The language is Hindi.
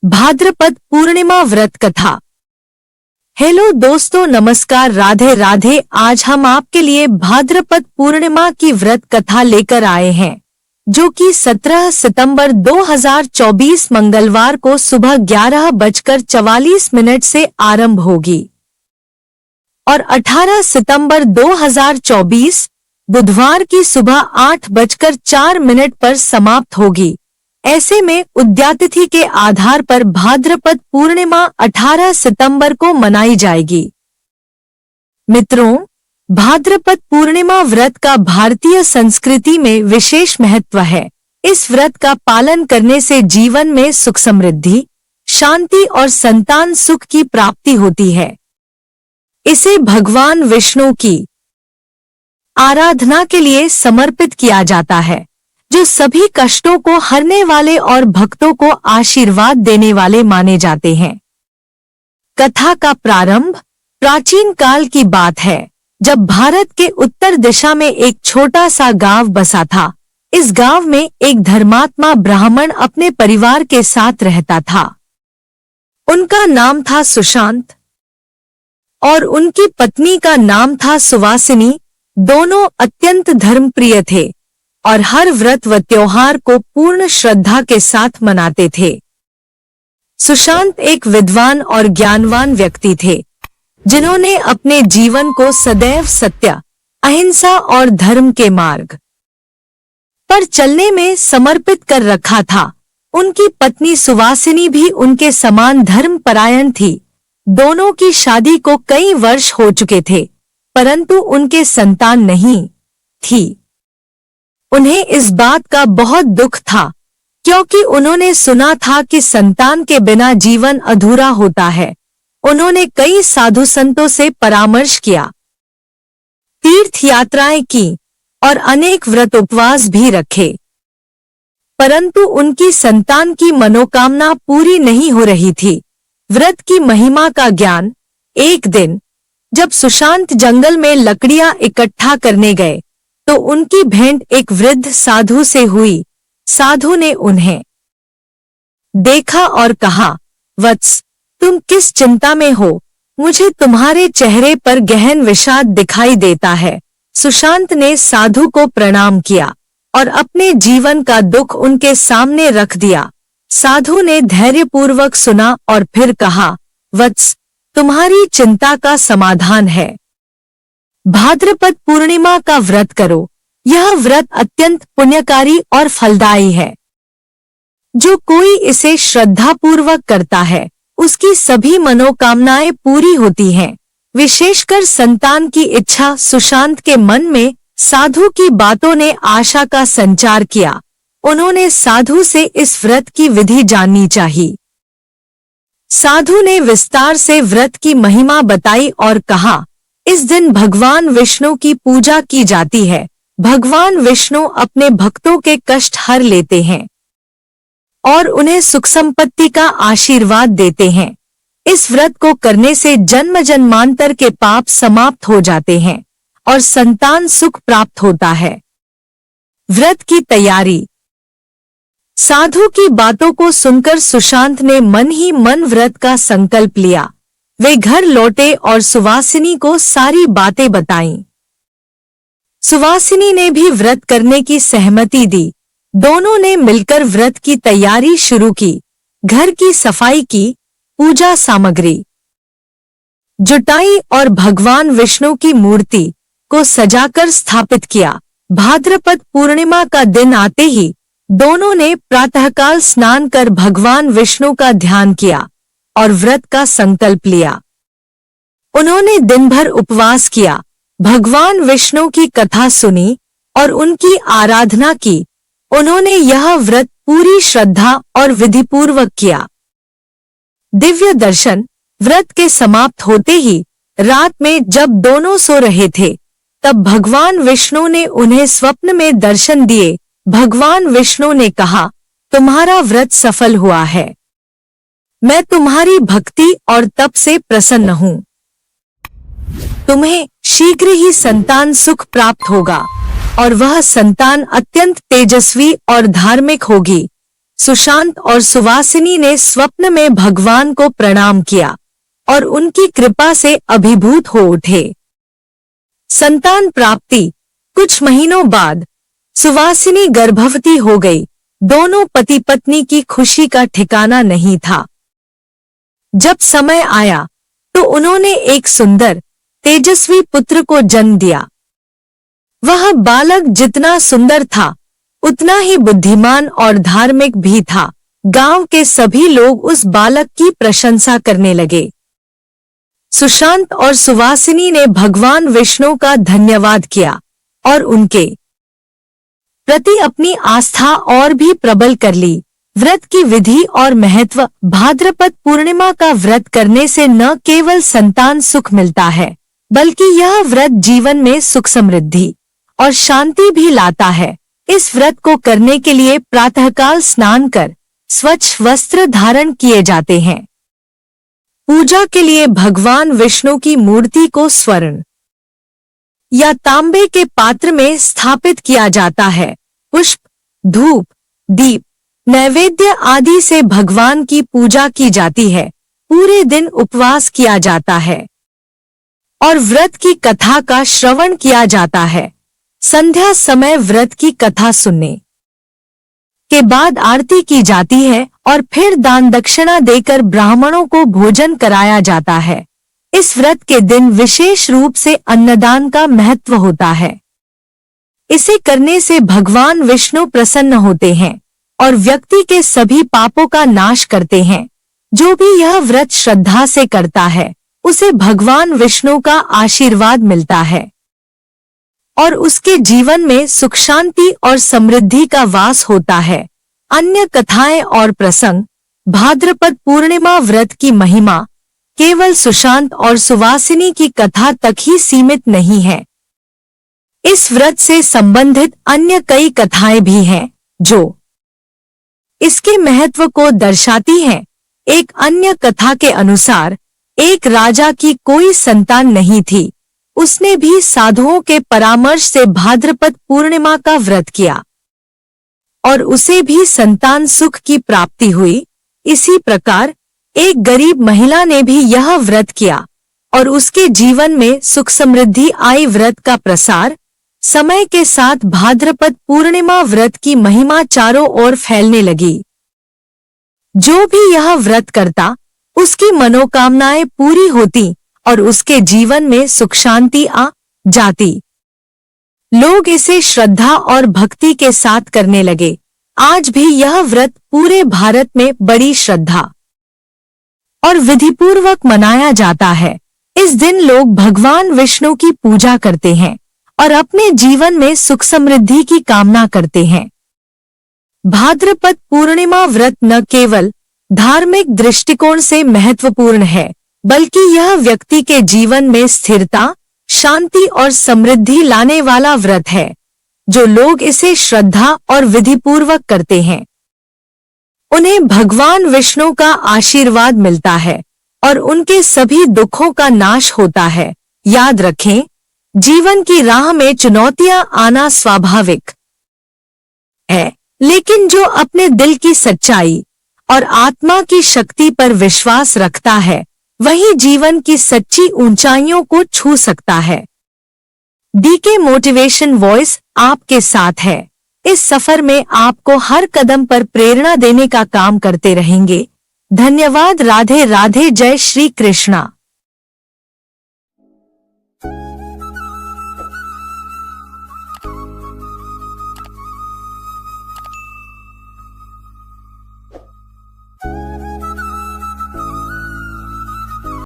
भाद्रपद पूर्णिमा व्रत कथा। हेलो दोस्तों, नमस्कार, राधे राधे। आज हम आपके लिए भाद्रपद पूर्णिमा की व्रत कथा लेकर आए हैं, जो कि 17 सितंबर 2024 मंगलवार को सुबह 11:44 से आरंभ होगी और 18 सितंबर 2024 बुधवार की सुबह 8:04 पर समाप्त होगी। ऐसे में उद्यातिथि के आधार पर भाद्रपद पूर्णिमा 18 सितंबर को मनाई जाएगी। मित्रों, भाद्रपद पूर्णिमा व्रत का भारतीय संस्कृति में विशेष महत्व है। इस व्रत का पालन करने से जीवन में सुख समृद्धि, शांति और संतान सुख की प्राप्ति होती है। इसे भगवान विष्णु की आराधना के लिए समर्पित किया जाता है, जो सभी कष्टों को हरने वाले और भक्तों को आशीर्वाद देने वाले माने जाते हैं। कथा का प्रारंभ प्राचीन काल की बात है, जब भारत के उत्तर दिशा में एक छोटा सा गांव बसा था। इस गांव में एक धर्मात्मा ब्राह्मण अपने परिवार के साथ रहता था। उनका नाम था सुशांत और उनकी पत्नी का नाम था सुवासिनी। दोनों अत्यंत धर्मप्रिय थे और हर व्रत व त्योहार को पूर्ण श्रद्धा के साथ मनाते थे। सुशांत एक विद्वान और ज्ञानवान व्यक्ति थे, जिन्होंने अपने जीवन को सदैव सत्य, अहिंसा और धर्म के मार्ग पर चलने में समर्पित कर रखा था। उनकी पत्नी सुवासिनी भी उनके समान धर्मपरायण थी। दोनों की शादी को कई वर्ष हो चुके थे, परंतु उनके संतान नहीं थी। उन्हें इस बात का बहुत दुख था, क्योंकि उन्होंने सुना था कि संतान के बिना जीवन अधूरा होता है। उन्होंने कई साधु संतों से परामर्श किया, तीर्थ यात्राएं की और अनेक व्रत उपवास भी रखे, परंतु उनकी संतान की मनोकामना पूरी नहीं हो रही थी। व्रत की महिमा का ज्ञान। एक दिन जब सुशांत जंगल में लकड़ियां इकट्ठा करने गए, तो उनकी भेंट एक वृद्ध साधु से हुई। साधु ने उन्हें देखा और कहा, वत्स, तुम किस चिंता में हो? मुझे तुम्हारे चेहरे पर गहन विषाद दिखाई देता है। सुशांत ने साधु को प्रणाम किया और अपने जीवन का दुख उनके सामने रख दिया। साधु ने धैर्यपूर्वक सुना और फिर कहा, वत्स, तुम्हारी चिंता का समाधान है। भाद्रपद पूर्णिमा का व्रत करो। यह व्रत अत्यंत पुण्यकारी और फलदायी है। जो कोई इसे श्रद्धापूर्वक करता है, उसकी सभी मनोकामनाएं पूरी होती हैं। विशेषकर संतान की इच्छा। सुशांत के मन में साधु की बातों ने आशा का संचार किया। उन्होंने साधु से इस व्रत की विधि जाननी चाहिए। साधु ने विस्तार से व्रत की महिमा बताई और कहा, इस दिन भगवान विष्णु की पूजा की जाती है। भगवान विष्णु अपने भक्तों के कष्ट हर लेते हैं और उन्हें सुख संपत्ति का आशीर्वाद देते हैं। इस व्रत को करने से जन्म जन्मांतर के पाप समाप्त हो जाते हैं और संतान सुख प्राप्त होता है। व्रत की तैयारी। साधु की बातों को सुनकर सुशांत ने मन ही मन व्रत का संकल्प लिया। वे घर लौटे और सुवासिनी को सारी बातें बताईं। सुवासिनी ने भी व्रत करने की सहमति दी। दोनों ने मिलकर व्रत की तैयारी शुरू की। घर की सफाई की, पूजा सामग्री जुटाई और भगवान विष्णु की मूर्ति को सजाकर स्थापित किया। भाद्रपद पूर्णिमा का दिन आते ही दोनों ने प्रातःकाल स्नान कर भगवान विष्णु का ध्यान किया और व्रत का संकल्प लिया। उन्होंने दिन भर उपवास किया, भगवान विष्णु की कथा सुनी और उनकी आराधना की। उन्होंने यह व्रत पूरी श्रद्धा और विधिपूर्वक किया। दिव्य दर्शन। व्रत के समाप्त होते ही रात में जब दोनों सो रहे थे, तब भगवान विष्णु ने उन्हें स्वप्न में दर्शन दिए। भगवान विष्णु ने कहा, तुम्हारा व्रत सफल हुआ है। मैं तुम्हारी भक्ति और तप से प्रसन्न हूँ। तुम्हें शीघ्र ही संतान सुख प्राप्त होगा और वह संतान अत्यंत तेजस्वी और धार्मिक होगी। सुशांत और सुवासिनी ने स्वप्न में भगवान को प्रणाम किया और उनकी कृपा से अभिभूत हो उठे। संतान प्राप्ति। कुछ महीनों बाद सुवासिनी गर्भवती हो गई। दोनों पति पत्नी की खुशी का ठिकाना नहीं था। जब समय आया तो उन्होंने एक सुंदर तेजस्वी पुत्र को जन्म दिया। वह बालक जितना सुंदर था उतना ही बुद्धिमान और धार्मिक भी था। गांव के सभी लोग उस बालक की प्रशंसा करने लगे। सुशांत और सुवासिनी ने भगवान विष्णु का धन्यवाद किया और उनके प्रति अपनी आस्था और भी प्रबल कर ली। व्रत की विधि और महत्व। भाद्रपद पूर्णिमा का व्रत करने से न केवल संतान सुख मिलता है बल्कि यह व्रत जीवन में सुख समृद्धि और शांति भी लाता है। इस व्रत को करने के लिए प्रातःकाल स्नान कर स्वच्छ वस्त्र धारण किए जाते हैं। पूजा के लिए भगवान विष्णु की मूर्ति को स्वर्ण या तांबे के पात्र में स्थापित किया जाता है। पुष्प, धूप, दीप, नैवेद्य आदि से भगवान की पूजा की जाती है। पूरे दिन उपवास किया जाता है और व्रत की कथा का श्रवण किया जाता है। संध्या समय व्रत की कथा सुनने के बाद आरती की जाती है और फिर दान दक्षिणा देकर ब्राह्मणों को भोजन कराया जाता है। इस व्रत के दिन विशेष रूप से अन्नदान का महत्व होता है। इसे करने से भगवान विष्णु प्रसन्न होते हैं और व्यक्ति के सभी पापों का नाश करते हैं। जो भी यह व्रत श्रद्धा से करता है उसे भगवान विष्णु का आशीर्वाद मिलता है और उसके जीवन में सुख शांति और समृद्धि का वास होता है। अन्य कथाएं और प्रसंग। भाद्रपद पूर्णिमा व्रत की महिमा केवल सुशांत और सुवासिनी की कथा तक ही सीमित नहीं है। इस व्रत से संबंधित अन्य कई कथाएं भी हैं जो इसके महत्व को दर्शाती हैं। एक अन्य कथा के अनुसार एक राजा की कोई संतान नहीं थी। उसने भी साधुओं के परामर्श से भाद्रपद पूर्णिमा का व्रत किया और उसे भी संतान सुख की प्राप्ति हुई। इसी प्रकार एक गरीब महिला ने भी यह व्रत किया और उसके जीवन में सुख समृद्धि आई। व्रत का प्रसार। समय के साथ भाद्रपद पूर्णिमा व्रत की महिमा चारों ओर फैलने लगी। जो भी यह व्रत करता उसकी मनोकामनाएं पूरी होती और उसके जीवन में सुख शांति आ जाती। लोग इसे श्रद्धा और भक्ति के साथ करने लगे। आज भी यह व्रत पूरे भारत में बड़ी श्रद्धा और विधिपूर्वक मनाया जाता है। इस दिन लोग भगवान विष्णु की पूजा करते हैं और अपने जीवन में सुख समृद्धि की कामना करते हैं। भाद्रपद पूर्णिमा व्रत न केवल धार्मिक दृष्टिकोण से महत्वपूर्ण है बल्कि यह व्यक्ति के जीवन में स्थिरता, शांति और समृद्धि लाने वाला व्रत है। जो लोग इसे श्रद्धा और विधिपूर्वक करते हैं उन्हें भगवान विष्णु का आशीर्वाद मिलता है और उनके सभी दुखों का नाश होता है। याद रखें, जीवन की राह में चुनौतियां आना स्वाभाविक है, लेकिन जो अपने दिल की सच्चाई और आत्मा की शक्ति पर विश्वास रखता है वही जीवन की सच्ची ऊंचाइयों को छू सकता है। डीके मोटिवेशन वॉइस आपके साथ है। इस सफर में आपको हर कदम पर प्रेरणा देने का काम करते रहेंगे। धन्यवाद। राधे राधे। जय श्री कृष्णा।